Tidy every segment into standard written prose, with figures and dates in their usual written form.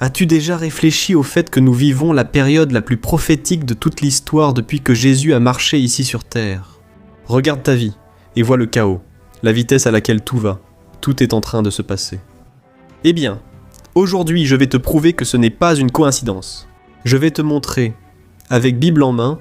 As-tu déjà réfléchi au fait que nous vivons la période la plus prophétique de toute l'histoire depuis que Jésus a marché ici sur terre? Regarde ta vie et vois le chaos, la vitesse à laquelle tout va. Tout est en train de se passer. Eh bien, aujourd'hui je vais te prouver que ce n'est pas une coïncidence. Je vais te montrer, avec Bible en main,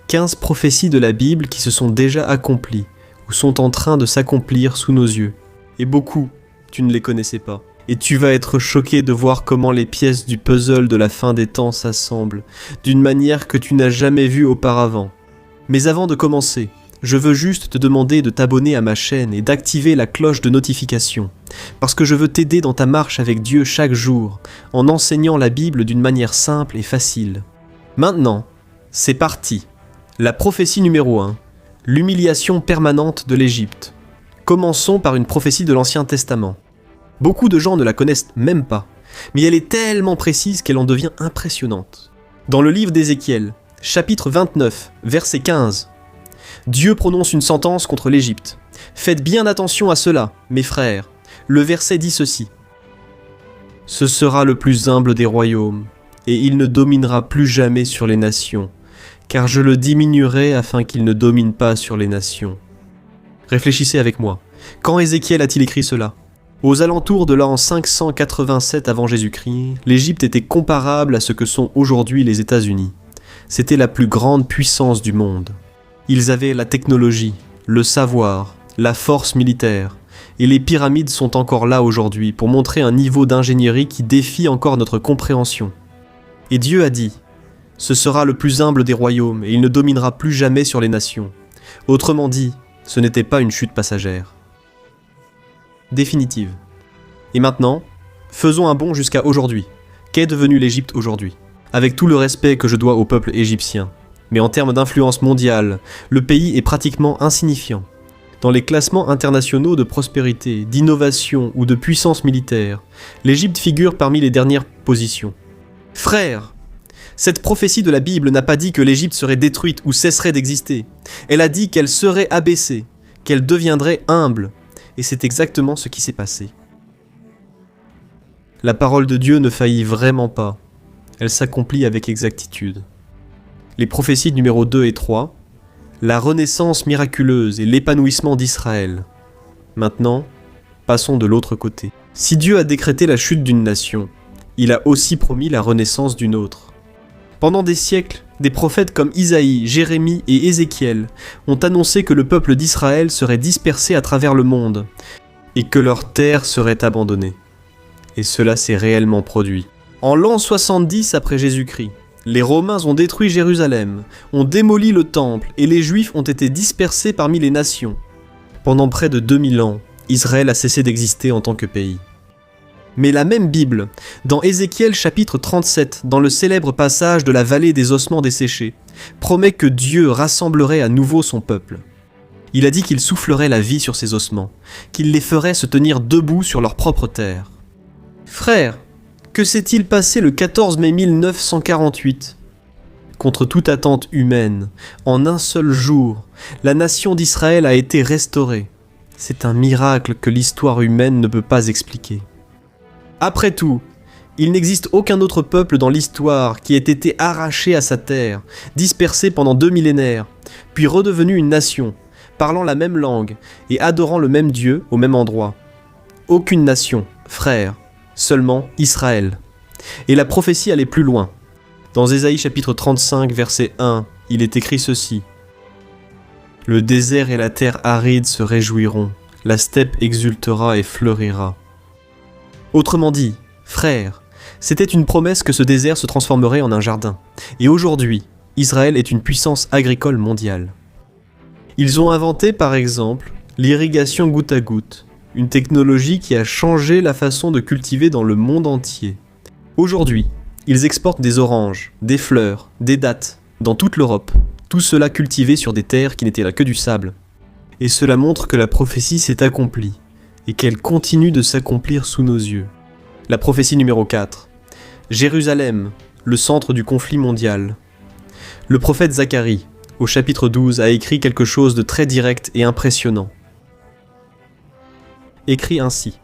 15 prophéties de la Bible qui se sont déjà accomplies ou sont en train de s'accomplir sous nos yeux. Et beaucoup, tu ne les connaissais pas. Et tu vas être choqué de voir comment les pièces du puzzle de la fin des temps s'assemblent, d'une manière que tu n'as jamais vue auparavant. Mais avant de commencer, je veux juste te demander de t'abonner à ma chaîne et d'activer la cloche de notification, parce que je veux t'aider dans ta marche avec Dieu chaque jour, en enseignant la Bible d'une manière simple et facile. Maintenant, c'est parti. La prophétie numéro 1, l'humiliation permanente de l'Égypte. Commençons par une prophétie de l'Ancien Testament. Beaucoup de gens ne la connaissent même pas, mais elle est tellement précise qu'elle en devient impressionnante. Dans le livre d'Ézéchiel, chapitre 29, verset 15, Dieu prononce une sentence contre l'Égypte. Faites bien attention à cela, mes frères. Le verset dit ceci. Ce sera le plus humble des royaumes, et il ne dominera plus jamais sur les nations, car je le diminuerai afin qu'il ne domine pas sur les nations. Réfléchissez avec moi. Quand Ézéchiel a-t-il écrit cela? Aux alentours de l'an 587 avant Jésus-Christ, l'Égypte était comparable à ce que sont aujourd'hui les États-Unis. C'était la plus grande puissance du monde. Ils avaient la technologie, le savoir, la force militaire, et les pyramides sont encore là aujourd'hui pour montrer un niveau d'ingénierie qui défie encore notre compréhension. Et Dieu a dit, « Ce sera le plus humble des royaumes, et il ne dominera plus jamais sur les nations. » Autrement dit, ce n'était pas une chute passagère. Définitive. Et maintenant, faisons un bond jusqu'à aujourd'hui. Qu'est devenue l'Égypte aujourd'hui? Avec tout le respect que je dois au peuple égyptien. Mais en termes d'influence mondiale, le pays est pratiquement insignifiant. Dans les classements internationaux de prospérité, d'innovation ou de puissance militaire, l'Égypte figure parmi les dernières positions. Frères, cette prophétie de la Bible n'a pas dit que l'Égypte serait détruite ou cesserait d'exister. Elle a dit qu'elle serait abaissée, qu'elle deviendrait humble. Et c'est exactement ce qui s'est passé. La parole de Dieu ne faillit vraiment pas. Elle s'accomplit avec exactitude. Les prophéties numéro 2 et 3, la renaissance miraculeuse et l'épanouissement d'Israël. Maintenant, passons de l'autre côté. Si Dieu a décrété la chute d'une nation, il a aussi promis la renaissance d'une autre. Pendant des siècles, des prophètes comme Isaïe, Jérémie et Ézéchiel ont annoncé que le peuple d'Israël serait dispersé à travers le monde et que leur terre serait abandonnée. Et cela s'est réellement produit. En l'an 70 après Jésus-Christ, les Romains ont détruit Jérusalem, ont démoli le temple et les Juifs ont été dispersés parmi les nations. Pendant près de 2000 ans, Israël a cessé d'exister en tant que pays. Mais la même Bible, dans Ézéchiel chapitre 37, dans le célèbre passage de la vallée des ossements desséchés, promet que Dieu rassemblerait à nouveau son peuple. Il a dit qu'il soufflerait la vie sur ces ossements, qu'il les ferait se tenir debout sur leur propre terre. Frères, que s'est-il passé le 14 mai 1948 ? Contre toute attente humaine, en un seul jour, la nation d'Israël a été restaurée. C'est un miracle que l'histoire humaine ne peut pas expliquer. Après tout, il n'existe aucun autre peuple dans l'histoire qui ait été arraché à sa terre, dispersé pendant 2 millénaires, puis redevenu une nation, parlant la même langue et adorant le même Dieu au même endroit. Aucune nation, frères, seulement Israël. Et la prophétie allait plus loin. Dans Ésaïe chapitre 35, verset 1, il est écrit ceci. « Le désert et la terre aride se réjouiront, la steppe exultera et fleurira. » Autrement dit, frères, c'était une promesse que ce désert se transformerait en un jardin. Et aujourd'hui, Israël est une puissance agricole mondiale. Ils ont inventé par exemple l'irrigation goutte à goutte, une technologie qui a changé la façon de cultiver dans le monde entier. Aujourd'hui, ils exportent des oranges, des fleurs, des dattes, dans toute l'Europe, tout cela cultivé sur des terres qui n'étaient là que du sable. Et cela montre que la prophétie s'est accomplie, et qu'elle continue de s'accomplir sous nos yeux. La prophétie numéro 4. Jérusalem, le centre du conflit mondial. Le prophète Zacharie, au chapitre 12, a écrit quelque chose de très direct et impressionnant. Écrit ainsi.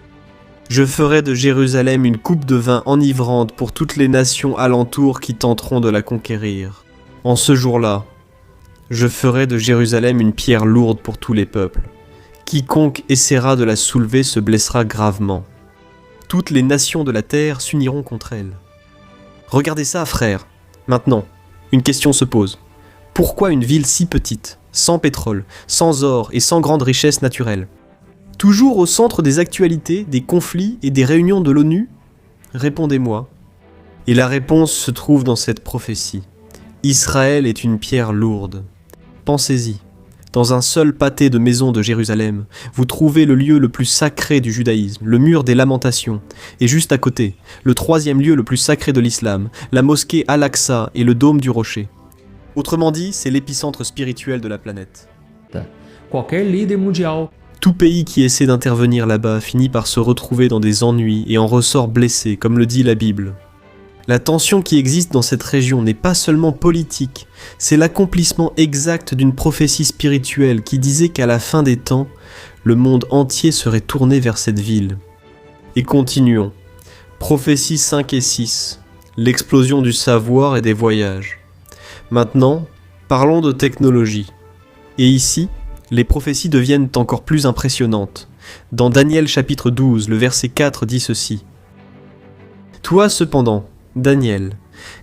« Je ferai de Jérusalem une coupe de vin enivrante pour toutes les nations alentour qui tenteront de la conquérir. En ce jour-là, je ferai de Jérusalem une pierre lourde pour tous les peuples. Quiconque essaiera de la soulever se blessera gravement. Toutes les nations de la terre s'uniront contre elle. Regardez ça, frères. Maintenant, une question se pose. Pourquoi une ville si petite, sans pétrole, sans or et sans grande richesse naturelle? Toujours au centre des actualités, des conflits et des réunions de l'ONU? Répondez-moi. Et la réponse se trouve dans cette prophétie. Israël est une pierre lourde. Pensez-y. Dans un seul pâté de maisons de Jérusalem, vous trouvez le lieu le plus sacré du judaïsme, le mur des lamentations, et juste à côté, le troisième lieu le plus sacré de l'islam, la mosquée Al-Aqsa et le dôme du rocher. Autrement dit, c'est l'épicentre spirituel de la planète. Qualquer líder mundial. Tout pays qui essaie d'intervenir là-bas finit par se retrouver dans des ennuis et en ressort blessé, comme le dit la Bible. La tension qui existe dans cette région n'est pas seulement politique, c'est l'accomplissement exact d'une prophétie spirituelle qui disait qu'à la fin des temps, le monde entier serait tourné vers cette ville. Et continuons. Prophéties 5 et 6. L'explosion du savoir et des voyages. Maintenant, parlons de technologie. Et ici, les prophéties deviennent encore plus impressionnantes. Dans Daniel chapitre 12, le verset 4 dit ceci. « Toi cependant, Daniel,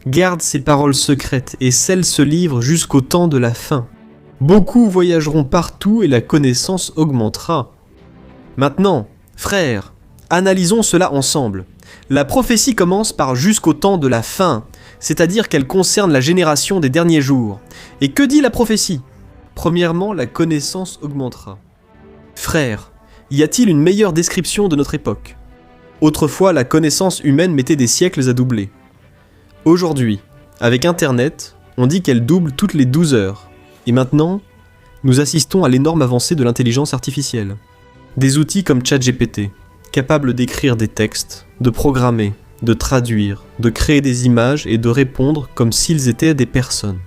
garde ces paroles secrètes et scelle ce livre jusqu'au temps de la fin. Beaucoup voyageront partout et la connaissance augmentera. » Maintenant, frères, analysons cela ensemble. La prophétie commence par « jusqu'au temps de la fin », c'est-à-dire qu'elle concerne la génération des derniers jours. Et que dit la prophétie ? Premièrement, la connaissance augmentera. Frères, y a-t-il une meilleure description de notre époque ? Autrefois, la connaissance humaine mettait des siècles à doubler. Aujourd'hui, avec Internet, on dit qu'elle double toutes les 12 heures. Et maintenant, nous assistons à l'énorme avancée de l'intelligence artificielle. Des outils comme ChatGPT, capables d'écrire des textes, de programmer, de traduire, de créer des images et de répondre comme s'ils étaient des personnes.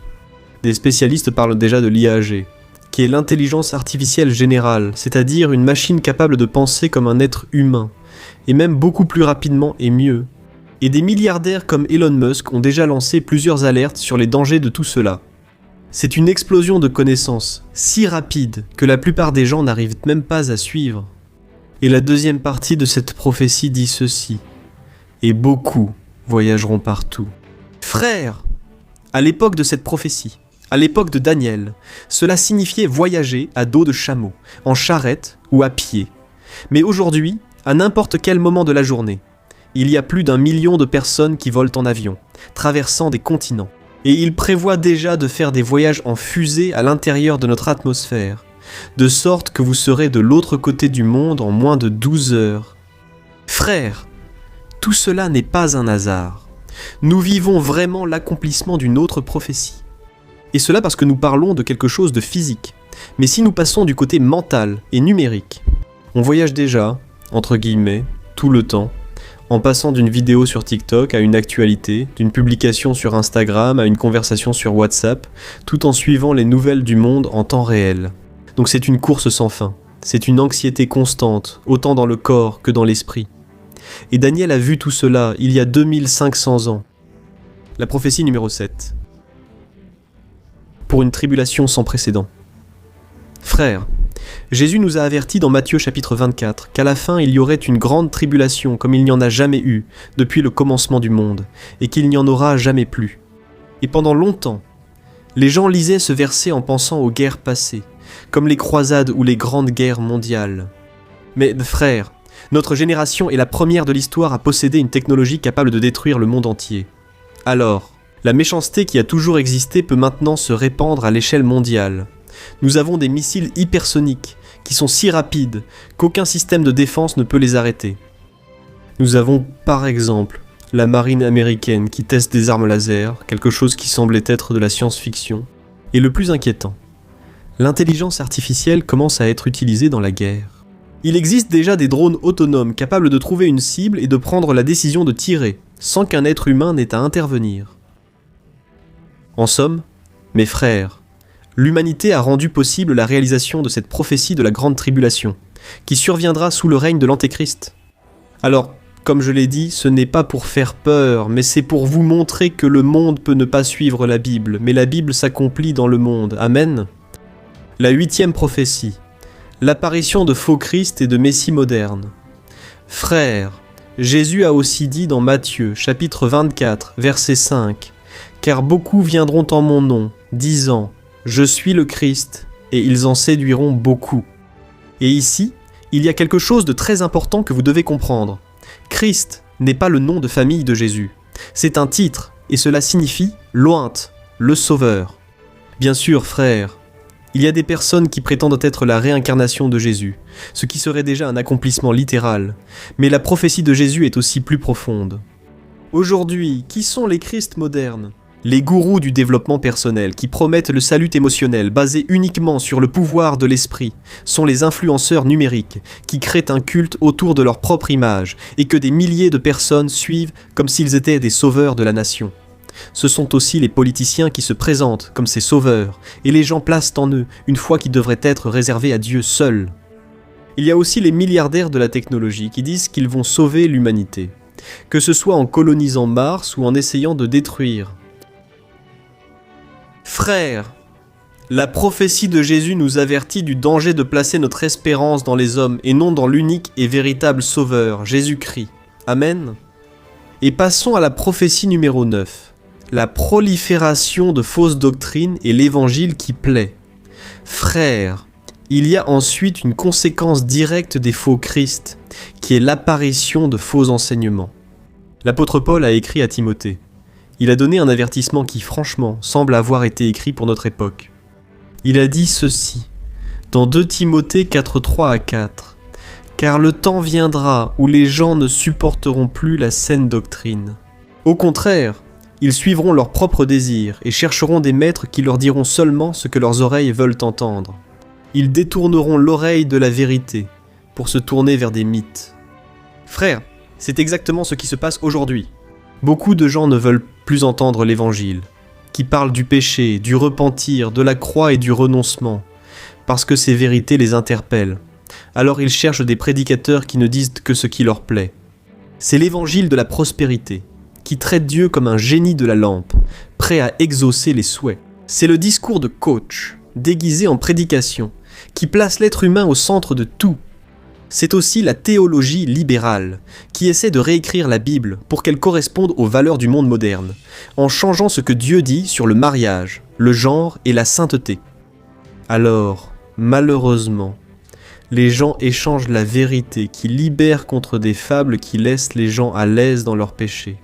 Des spécialistes parlent déjà de l'IAG, qui est l'intelligence artificielle générale, c'est-à-dire une machine capable de penser comme un être humain, et même beaucoup plus rapidement et mieux. Et des milliardaires comme Elon Musk ont déjà lancé plusieurs alertes sur les dangers de tout cela. C'est une explosion de connaissances, si rapide que la plupart des gens n'arrivent même pas à suivre. Et la deuxième partie de cette prophétie dit ceci. Et beaucoup voyageront partout. Frères, à l'époque de cette prophétie, à l'époque de Daniel, cela signifiait voyager à dos de chameau, en charrette ou à pied. Mais aujourd'hui, à n'importe quel moment de la journée, il y a plus d'1 million de personnes qui volent en avion, traversant des continents. Et ils prévoient déjà de faire des voyages en fusée à l'intérieur de notre atmosphère, de sorte que vous serez de l'autre côté du monde en moins de 12 heures. Frères, tout cela n'est pas un hasard. Nous vivons vraiment l'accomplissement d'une autre prophétie. Et cela parce que nous parlons de quelque chose de physique. Mais si nous passons du côté mental et numérique, on voyage déjà, entre guillemets, tout le temps, en passant d'une vidéo sur TikTok à une actualité, d'une publication sur Instagram à une conversation sur WhatsApp, tout en suivant les nouvelles du monde en temps réel. Donc c'est une course sans fin, c'est une anxiété constante, autant dans le corps que dans l'esprit. Et Daniel a vu tout cela il y a 2500 ans. La prophétie numéro 7. Pour une tribulation sans précédent. Frères, Jésus nous a avertis dans Matthieu chapitre 24 qu'à la fin il y aurait une grande tribulation comme il n'y en a jamais eu depuis le commencement du monde, et qu'il n'y en aura jamais plus. Et pendant longtemps, les gens lisaient ce verset en pensant aux guerres passées, comme les croisades ou les grandes guerres mondiales. Mais frères, notre génération est la première de l'histoire à posséder une technologie capable de détruire le monde entier. Alors, la méchanceté qui a toujours existé peut maintenant se répandre à l'échelle mondiale. Nous avons des missiles hypersoniques qui sont si rapides qu'aucun système de défense ne peut les arrêter. Nous avons par exemple la marine américaine qui teste des armes laser, quelque chose qui semblait être de la science-fiction. Et le plus inquiétant, l'intelligence artificielle commence à être utilisée dans la guerre. Il existe déjà des drones autonomes capables de trouver une cible et de prendre la décision de tirer, sans qu'un être humain n'ait à intervenir. En somme, mes frères, l'humanité a rendu possible la réalisation de cette prophétie de la grande tribulation, qui surviendra sous le règne de l'Antéchrist. Alors, comme je l'ai dit, ce n'est pas pour faire peur, mais c'est pour vous montrer que le monde peut ne pas suivre la Bible, mais la Bible s'accomplit dans le monde. Amen. La 8e prophétie. L'apparition de faux Christ et de Messie moderne. Frères, Jésus a aussi dit dans Matthieu, chapitre 24, verset 5, « Car beaucoup viendront en mon nom, disant, je suis le Christ, et ils en séduiront beaucoup. » Et ici, il y a quelque chose de très important que vous devez comprendre. Christ n'est pas le nom de famille de Jésus. C'est un titre, et cela signifie « lointe », le Sauveur. Bien sûr, frères, il y a des personnes qui prétendent être la réincarnation de Jésus, ce qui serait déjà un accomplissement littéral, mais la prophétie de Jésus est aussi plus profonde. Aujourd'hui, qui sont les Christ modernes ? Les gourous du développement personnel qui promettent le salut émotionnel basé uniquement sur le pouvoir de l'esprit sont les influenceurs numériques qui créent un culte autour de leur propre image et que des milliers de personnes suivent comme s'ils étaient des sauveurs de la nation. Ce sont aussi les politiciens qui se présentent comme ces sauveurs et les gens placent en eux une foi qui devrait être réservée à Dieu seul. Il y a aussi les milliardaires de la technologie qui disent qu'ils vont sauver l'humanité, que ce soit en colonisant Mars ou en essayant de détruire. Frères, la prophétie de Jésus nous avertit du danger de placer notre espérance dans les hommes et non dans l'unique et véritable Sauveur, Jésus-Christ. Amen. Et passons à la prophétie numéro 9. La prolifération de fausses doctrines et l'évangile qui plaît. Frères, il y a ensuite une conséquence directe des faux Christ, qui est l'apparition de faux enseignements. L'apôtre Paul a écrit à Timothée. Il a donné un avertissement qui, franchement, semble avoir été écrit pour notre époque. Il a dit ceci, dans 2 Timothée 4:3 à 4. « Car le temps viendra où les gens ne supporteront plus la saine doctrine. Au contraire, ils suivront leurs propres désirs et chercheront des maîtres qui leur diront seulement ce que leurs oreilles veulent entendre. Ils détourneront l'oreille de la vérité pour se tourner vers des mythes. » Frères, c'est exactement ce qui se passe aujourd'hui. Beaucoup de gens ne veulent plus entendre l'évangile, qui parle du péché, du repentir, de la croix et du renoncement, parce que ces vérités les interpellent. Alors ils cherchent des prédicateurs qui ne disent que ce qui leur plaît. C'est l'évangile de la prospérité, qui traite Dieu comme un génie de la lampe, prêt à exaucer les souhaits. C'est le discours de coach, déguisé en prédication, qui place l'être humain au centre de tout. C'est aussi la théologie libérale, qui essaie de réécrire la Bible pour qu'elle corresponde aux valeurs du monde moderne, en changeant ce que Dieu dit sur le mariage, le genre et la sainteté. Alors, malheureusement, les gens échangent la vérité qui libère contre des fables qui laissent les gens à l'aise dans leurs péchés.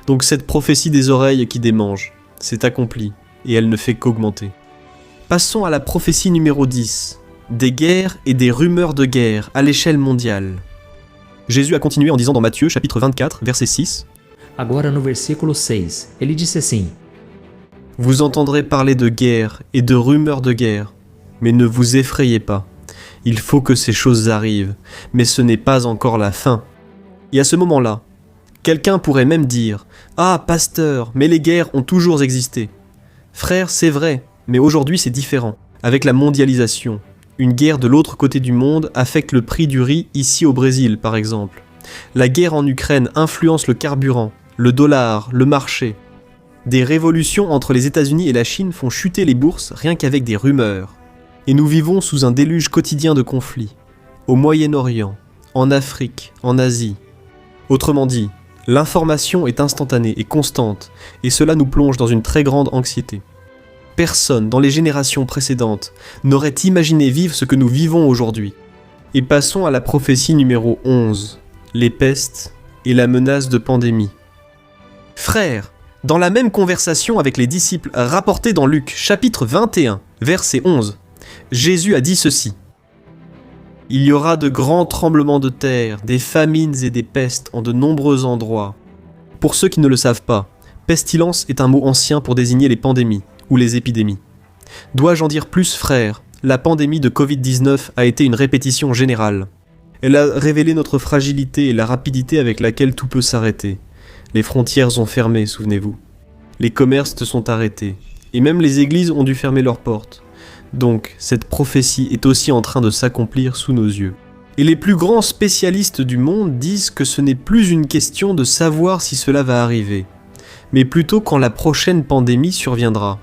Donc cette prophétie des oreilles qui démange, c'est accompli, et elle ne fait qu'augmenter. Passons à la prophétie numéro 10. Des guerres et des rumeurs de guerre à l'échelle mondiale. Jésus a continué en disant dans Matthieu, chapitre 24, verset 6. Agora no versículo 6, ele disse assim: Vous entendrez parler de guerre et de rumeurs de guerre, mais ne vous effrayez pas. Il faut que ces choses arrivent, mais ce n'est pas encore la fin. Et à ce moment-là, quelqu'un pourrait même dire « Ah, pasteur, mais les guerres ont toujours existé. » Frère, c'est vrai, mais aujourd'hui c'est différent. Avec la mondialisation, une guerre de l'autre côté du monde affecte le prix du riz ici au Brésil, par exemple. La guerre en Ukraine influence le carburant, le dollar, le marché. Des révolutions entre les États-Unis et la Chine font chuter les bourses rien qu'avec des rumeurs. Et nous vivons sous un déluge quotidien de conflits. Au Moyen-Orient, en Afrique, en Asie. Autrement dit, l'information est instantanée et constante, et cela nous plonge dans une très grande anxiété. Personne dans les générations précédentes n'aurait imaginé vivre ce que nous vivons aujourd'hui. Et passons à la prophétie numéro 11, les pestes et la menace de pandémie. Frères, dans la même conversation avec les disciples rapportée dans Luc, chapitre 21, verset 11, Jésus a dit ceci. « Il y aura de grands tremblements de terre, des famines et des pestes en de nombreux endroits. » Pour ceux qui ne le savent pas, pestilence est un mot ancien pour désigner les pandémies ou les épidémies. Dois-je en dire plus, frères ? La pandémie de Covid-19 a été une répétition générale. Elle a révélé notre fragilité et la rapidité avec laquelle tout peut s'arrêter. Les frontières ont fermé, souvenez-vous. Les commerces se sont arrêtés. Et même les églises ont dû fermer leurs portes. Donc, cette prophétie est aussi en train de s'accomplir sous nos yeux. Et les plus grands spécialistes du monde disent que ce n'est plus une question de savoir si cela va arriver, mais plutôt quand la prochaine pandémie surviendra.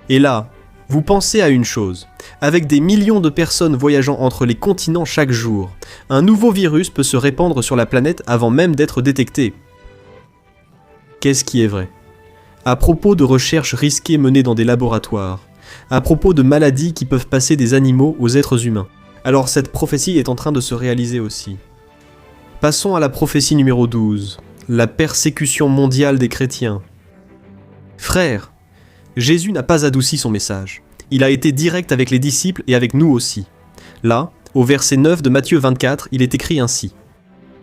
Et là, vous pensez à une chose, avec des millions de personnes voyageant entre les continents chaque jour, un nouveau virus peut se répandre sur la planète avant même d'être détecté. Qu'est-ce qui est vrai ? À propos de recherches risquées menées dans des laboratoires, à propos de maladies qui peuvent passer des animaux aux êtres humains. Alors cette prophétie est en train de se réaliser aussi. Passons à la prophétie numéro 12, la persécution mondiale des chrétiens. Frères, Jésus n'a pas adouci son message. Il a été direct avec les disciples et avec nous aussi. Là, au verset 9 de Matthieu 24, il est écrit ainsi.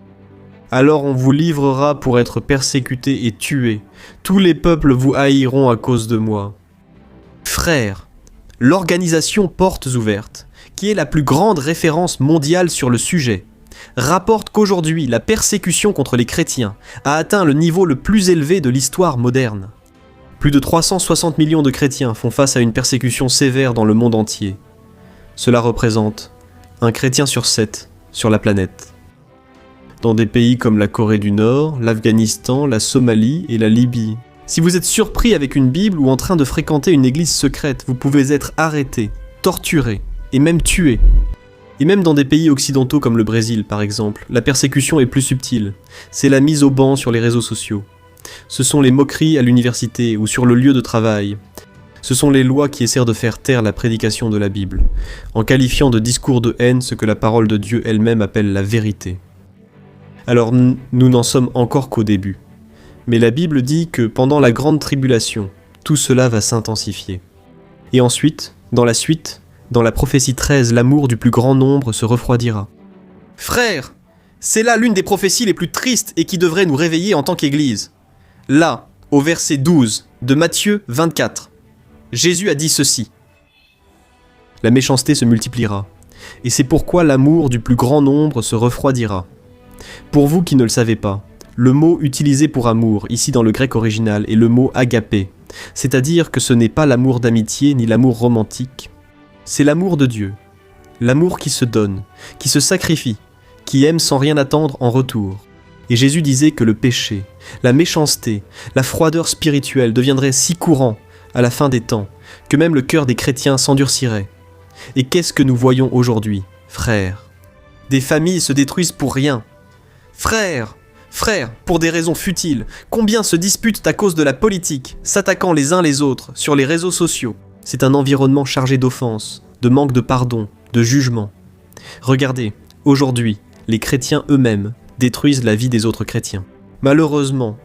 « Alors on vous livrera pour être persécutés et tués. Tous les peuples vous haïront à cause de moi. » Frères, l'organisation Portes Ouvertes, qui est la plus grande référence mondiale sur le sujet, rapporte qu'aujourd'hui, la persécution contre les chrétiens a atteint le niveau le plus élevé de l'histoire moderne. Plus de 360 millions de chrétiens font face à une persécution sévère dans le monde entier. Cela représente un chrétien sur 7 sur la planète. Dans des pays comme la Corée du Nord, l'Afghanistan, la Somalie et la Libye. Si vous êtes surpris avec une Bible ou en train de fréquenter une église secrète, vous pouvez être arrêté, torturé et même tué. Et même dans des pays occidentaux comme le Brésil par exemple, la persécution est plus subtile. C'est la mise au ban sur les réseaux sociaux. Ce sont les moqueries à l'université ou sur le lieu de travail. Ce sont les lois qui essaient de faire taire la prédication de la Bible, en qualifiant de discours de haine ce que la parole de Dieu elle-même appelle la vérité. Alors nous n'en sommes encore qu'au début. Mais la Bible dit que pendant la grande tribulation, tout cela va s'intensifier. Et ensuite, dans la suite, dans la prophétie 13, l'amour du plus grand nombre se refroidira. Frères, c'est là l'une des prophéties les plus tristes et qui devrait nous réveiller en tant qu'Église. Là, au verset 12 de Matthieu 24, Jésus a dit ceci. La méchanceté se multipliera, et c'est pourquoi l'amour du plus grand nombre se refroidira. Pour vous qui ne le savez pas, le mot utilisé pour amour, ici dans le grec original, est le mot agapé, c'est-à-dire que ce n'est pas l'amour d'amitié ni l'amour romantique, c'est l'amour de Dieu, l'amour qui se donne, qui se sacrifie, qui aime sans rien attendre en retour. Et Jésus disait que le péché, la méchanceté, la froideur spirituelle deviendraient si courants à la fin des temps, que même le cœur des chrétiens s'endurcirait. Et qu'est-ce que nous voyons aujourd'hui, frères ? Des familles se détruisent pour rien. Frères, pour des raisons futiles, combien se disputent à cause de la politique, s'attaquant les uns les autres sur les réseaux sociaux. C'est un environnement chargé d'offenses, de manque de pardon, de jugement. Regardez, aujourd'hui, les chrétiens eux-mêmes détruisent la vie des autres chrétiens. Malheureusement,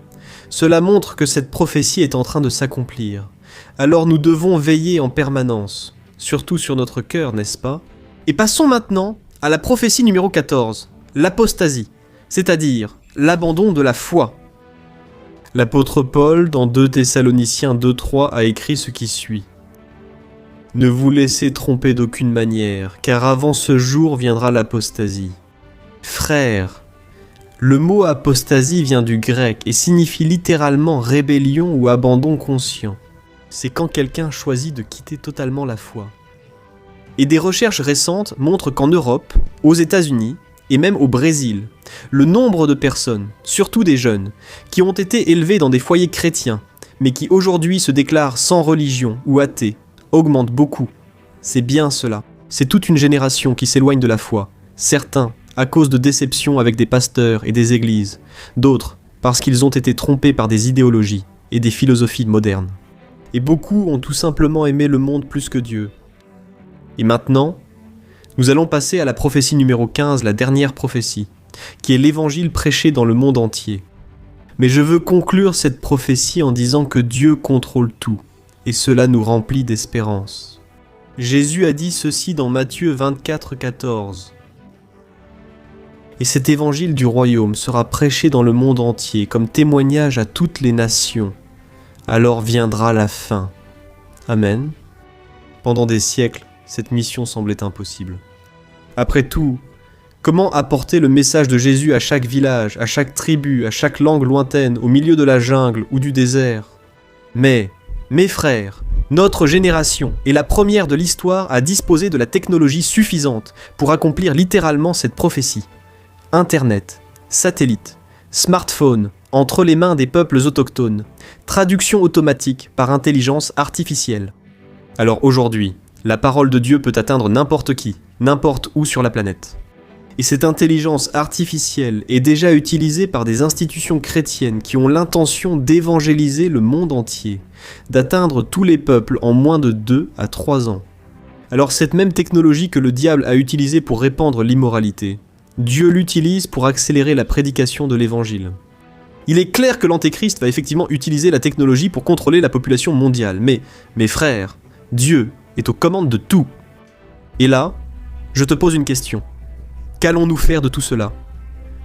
cela montre que cette prophétie est en train de s'accomplir. Alors nous devons veiller en permanence, surtout sur notre cœur, n'est-ce pas ? Et passons maintenant à la prophétie numéro 14, l'apostasie, c'est-à-dire l'abandon de la foi. L'apôtre Paul, dans 2 Thessaloniciens 2:3, a écrit ce qui suit. « Ne vous laissez tromper d'aucune manière, car avant ce jour viendra l'apostasie. » Frères, le mot apostasie vient du grec et signifie littéralement rébellion ou abandon conscient. C'est quand quelqu'un choisit de quitter totalement la foi. Et des recherches récentes montrent qu'en Europe, aux États-Unis et même au Brésil, le nombre de personnes, surtout des jeunes, qui ont été élevés dans des foyers chrétiens, mais qui aujourd'hui se déclarent sans religion ou athées, augmente beaucoup. C'est bien cela. C'est toute une génération qui s'éloigne de la foi. Certains à cause de déceptions avec des pasteurs et des églises, d'autres parce qu'ils ont été trompés par des idéologies et des philosophies modernes. Et beaucoup ont tout simplement aimé le monde plus que Dieu. Et maintenant, nous allons passer à la prophétie numéro 15, la dernière prophétie, qui est l'évangile prêché dans le monde entier. Mais je veux conclure cette prophétie en disant que Dieu contrôle tout, et cela nous remplit d'espérance. Jésus a dit ceci dans Matthieu 24:14. Et cet évangile du royaume sera prêché dans le monde entier comme témoignage à toutes les nations. Alors viendra la fin. Amen. Pendant des siècles, cette mission semblait impossible. Après tout, comment apporter le message de Jésus à chaque village, à chaque tribu, à chaque langue lointaine, au milieu de la jungle ou du désert ? Mais, mes frères, Notre génération est la première de l'histoire à disposer de la technologie suffisante pour accomplir littéralement cette prophétie. Internet, satellite, smartphone entre les mains des peuples autochtones, traduction automatique par intelligence artificielle. Alors aujourd'hui, la parole de Dieu peut atteindre n'importe qui, n'importe où sur la planète. Et cette intelligence artificielle est déjà utilisée par des institutions chrétiennes qui ont l'intention d'évangéliser le monde entier, d'atteindre tous les peuples en moins de 2 à 3 ans. Alors cette même technologie que le diable a utilisée pour répandre l'immoralité, Dieu l'utilise pour accélérer la prédication de l'évangile. Il est clair que l'Antéchrist va effectivement utiliser la technologie pour contrôler la population mondiale, mais, mes frères, Dieu est aux commandes de tout. Et là, je te pose une question. Qu'allons-nous faire de tout cela ?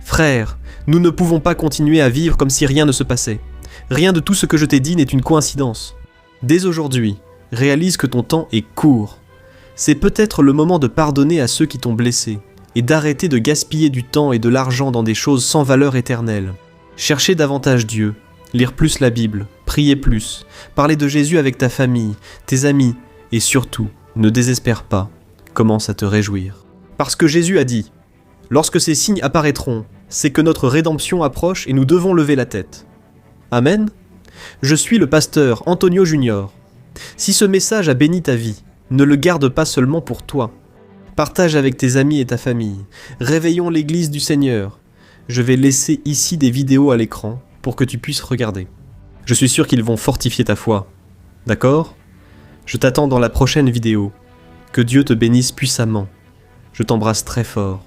Frère, nous ne pouvons pas continuer à vivre comme si rien ne se passait. Rien de tout ce que je t'ai dit n'est une coïncidence. Dès aujourd'hui, réalise que ton temps est court. C'est peut-être le moment de pardonner à ceux qui t'ont blessé, et d'arrêter de gaspiller du temps et de l'argent dans des choses sans valeur éternelle. Cherchez davantage Dieu, lire plus la Bible, prier plus, parler de Jésus avec ta famille, tes amis, et surtout, ne désespère pas, commence à te réjouir. Parce que Jésus a dit, « Lorsque ces signes apparaîtront, c'est que notre rédemption approche et nous devons lever la tête. » Amen. Je suis le pasteur Antonio Junior. Si ce message a béni ta vie, ne le garde pas seulement pour toi. Partage avec tes amis et ta famille. Réveillons l'église du Seigneur. Je vais laisser ici des vidéos à l'écran pour que tu puisses regarder. Je suis sûr qu'ils vont fortifier ta foi. D'accord ? Je t'attends dans la prochaine vidéo. Que Dieu te bénisse puissamment. Je t'embrasse très fort.